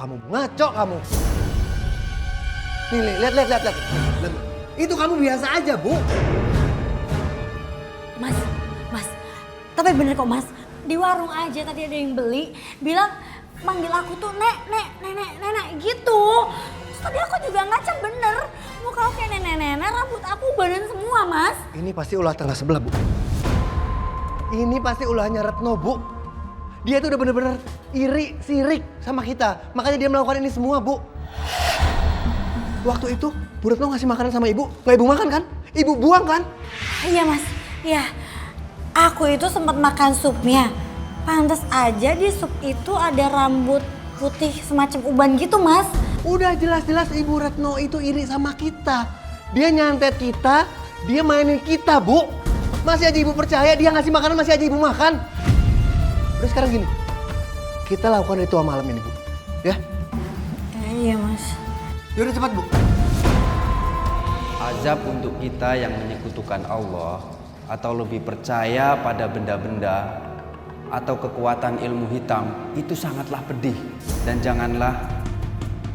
kamu, ngaco kamu. Nih, lihat. Itu kamu biasa aja, Bu. Mas, tapi bener kok Mas. Di warung aja tadi ada yang beli, bilang manggil aku tuh nenek gitu. Terus tadi aku juga ngaca bener. Muka aku kayak nenek-nenek, rambut aku badan semua Mas. Ini pasti ulah tangga sebelah, Bu. Ini pasti ulahnya Retno, Bu. Dia tuh udah bener-bener iri, sirik sama kita. Makanya dia melakukan ini semua, Bu. Waktu itu, Bu Retno ngasih makanan sama Ibu. Gak Ibu makan kan? Ibu buang kan? Iya Mas, iya. Aku itu sempat makan supnya. Pantes aja di sup itu ada rambut putih semacam uban gitu Mas. Udah jelas-jelas Ibu Retno itu iri sama kita. Dia nyantet kita, dia mainin kita, Bu. Masih aja Ibu percaya dia ngasih makanan, masih aja Ibu makan. Udah sekarang gini, kita lakukan ritual malam ini, Bu. Ya? Iya Mas. Yaudah cepat, Bu. Azab untuk kita yang menyekutukan Allah atau lebih percaya pada benda-benda atau kekuatan ilmu hitam itu sangatlah pedih. Dan janganlah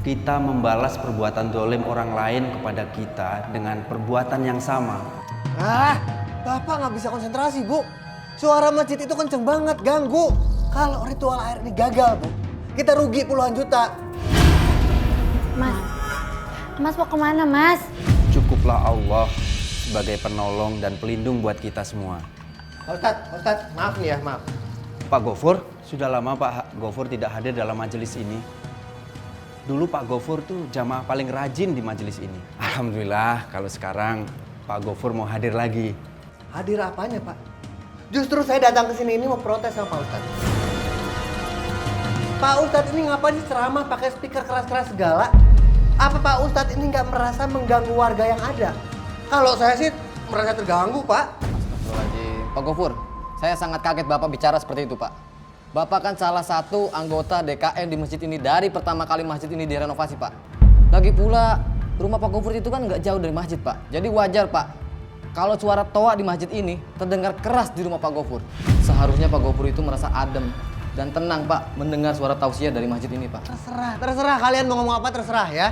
kita membalas perbuatan zalim orang lain kepada kita dengan perbuatan yang sama. Bapak nggak bisa konsentrasi, Bu. Suara masjid itu kenceng banget, ganggu. Kalau ritual air ini gagal, Bu, kita rugi puluhan juta. Mas mau kemana Mas? Cukuplah Allah sebagai penolong dan pelindung buat kita semua. Pak Ustadz, maaf nih ya, maaf. Pak Gofur, sudah lama Pak Gofur tidak hadir dalam majelis ini. Dulu Pak Gofur tuh jamaah paling rajin di majelis ini. Alhamdulillah kalau sekarang Pak Gofur mau hadir lagi. Hadir apanya, Pak? Justru saya datang ke sini ini mau protes sama Pak Ustadz. Pak Ustadz ini ngapain sih ceramah pakai speaker keras-keras segala? Apa Pak Ustadz ini nggak merasa mengganggu warga yang ada? Kalau saya sih merasa terganggu, Pak. Astagfirullahaladzim. Pak Gofur, saya sangat kaget Bapak bicara seperti itu, Pak. Bapak kan salah satu anggota DKM di masjid ini dari pertama kali masjid ini direnovasi, Pak. Lagi pula, rumah Pak Gofur itu kan nggak jauh dari masjid, Pak. Jadi wajar, Pak, kalau suara toa di masjid ini terdengar keras di rumah Pak Gofur. Seharusnya Pak Gofur itu merasa adem dan tenang, Pak, mendengar suara tausiah dari masjid ini, Pak. Terserah kalian mau ngomong apa terserah ya.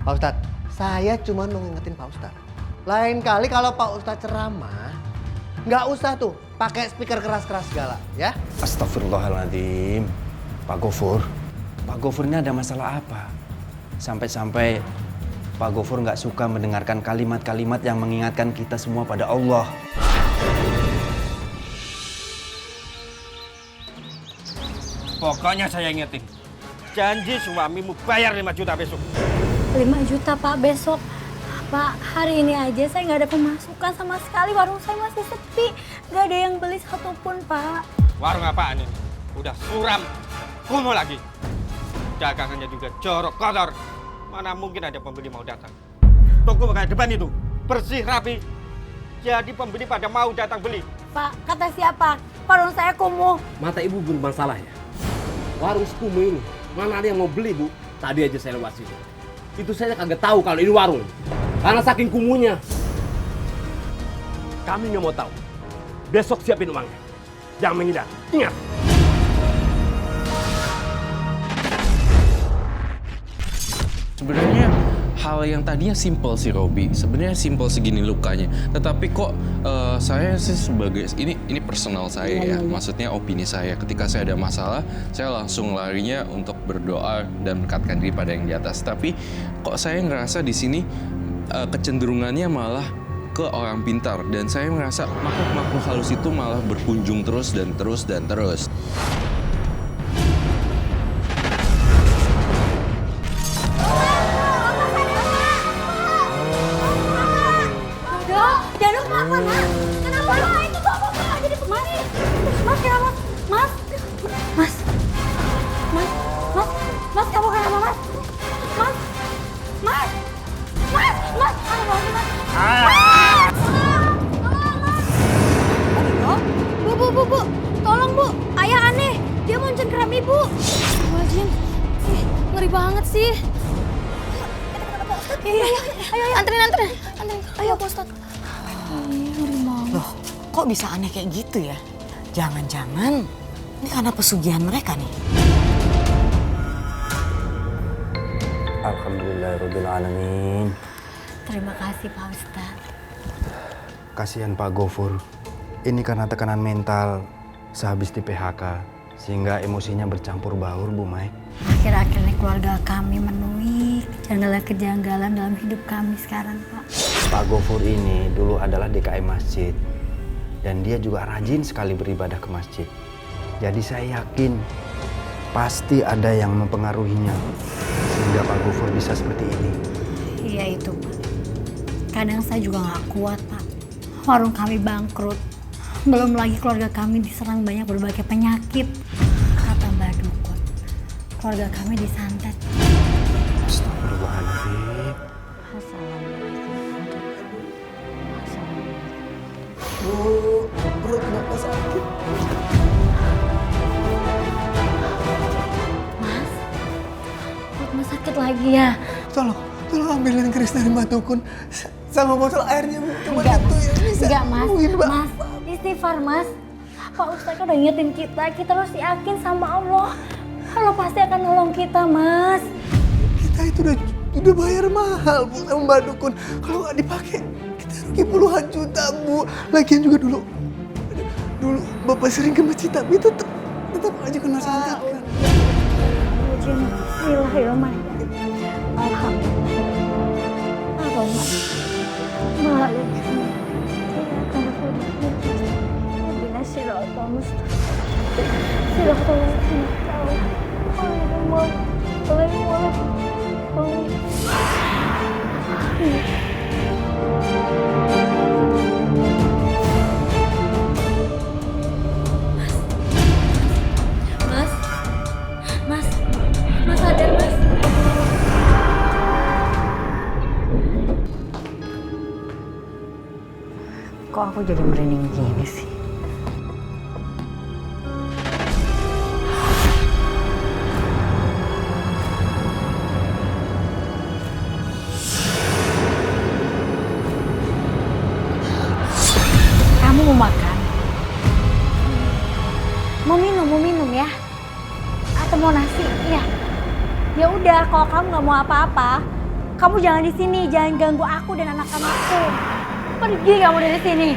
Pak Ustadz, saya cuma mau ngingetin Pak Ustadz. Lain kali kalau Pak Ustadz ceramah, nggak usah tuh pakai speaker keras-keras segala, ya. Astagfirullahaladzim. Pak Gofur ini ada masalah apa? Sampai-sampai Pak Gofur nggak suka mendengarkan kalimat-kalimat yang mengingatkan kita semua pada Allah. Pokoknya saya ingetin, janji suamimu bayar 5 juta besok. 5 juta Pak besok. Pak, hari ini aja saya nggak ada pemasukan sama sekali. Warung saya masih sepi. Nggak ada yang beli satupun, Pak. Warung apaan ini? Udah suram, kumuh lagi. Dagangannya juga jorok, kotor. Mana mungkin ada pembeli mau datang. Toko kayak depan itu, bersih, rapi. Jadi pembeli pada mau datang beli. Pak, kata siapa? Warung saya kumuh. Mata ibu bermasalah ya? Warung sekumuh ini, mana ada yang mau beli, Bu? Tadi aja saya lewat situ. Itu saya kagak tahu kalau ini warung. Karena saking kumuhnya. Kami nggak mau tahu. Besok siapin uangnya. Jangan menghindar. Ingat. Sebenarnya hal yang tadinya simpel sih Robi, sebenarnya simpel segini lukanya. Tetapi kok saya sih sebagai ini personal saya ya, maksudnya opini saya. Ketika saya ada masalah, saya langsung larinya untuk berdoa dan mendekatkan diri pada yang di atas. Tapi kok saya ngerasa di sini kecenderungannya malah ke orang pintar, dan saya merasa makhluk-makhluk halus itu malah berkunjung terus dan terus dan terus. Kenapa, Nak? Kenapa, Nak? Itu bapak nggak jadi kemari. Mas, kenapa? Mas, kamu kenapa, Mas? Mas, aduh, Mas. Bu, tolong Bu, ayah aneh, dia mau cengkeram Ibu. Wajin, ngeri banget sih. Ayo, anterin. Ayo, Pak Ustadz. Loh, kok bisa aneh kayak gitu ya? Jangan-jangan ini karena pesugihan mereka nih. Alhamdulillahirrahmanirrahim. Terima kasih Pak Ustadz. Kasihan Pak Gofur. Ini karena tekanan mental sehabis di PHK, sehingga emosinya bercampur baur, Bu Mai. Akhir-akhir ini keluarga kami menemui kejanggalan-kejanggalan dalam hidup kami sekarang, Pak. Pak Gofur ini dulu adalah DKM masjid. Dan dia juga rajin sekali beribadah ke masjid. Jadi saya yakin pasti ada yang mempengaruhinya sehingga Pak Gofur bisa seperti ini. Iya itu, Pak. Kadang saya juga nggak kuat, Pak. Warung kami bangkrut. Belum lagi keluarga kami diserang banyak berbagai penyakit. Kata Mbak Dukun, keluarga kami disantet. Astagfirullahaladzim. Perut bapak sakit. Mas, perut Mas sakit lagi ya? Tolong ambilin keris dari Mbak Dukun sama botol airnya, Bu. Cuma Enggak, itu yang bisa enggak, Mas. sembuhin, Mbak. Mas, istighfar, Mas. Pak Ustadz udah ngingetin kita harus yakin sama Allah. Allah pasti akan nolong kita, Mas. Kita itu udah bayar mahal, Bu, sama Mbak Dukun. Kalau nggak dipakai, kita rugi puluhan juta, Bu. Lagian juga dulu Bapak sering ke masjid, tapi tetap aja kena santet kan. Bismillahirrahmanirrahim. Alhamdulillah. Mas sadar, Mas. Kok aku jadi merinding gini sih? Kamu mau makan? Mau minum ya? Atau mau nasi? Iya. Ya udah, kalau kamu nggak mau apa-apa, kamu jangan di sini, jangan ganggu aku dan anak-anakku. Pergi kamu dari sini.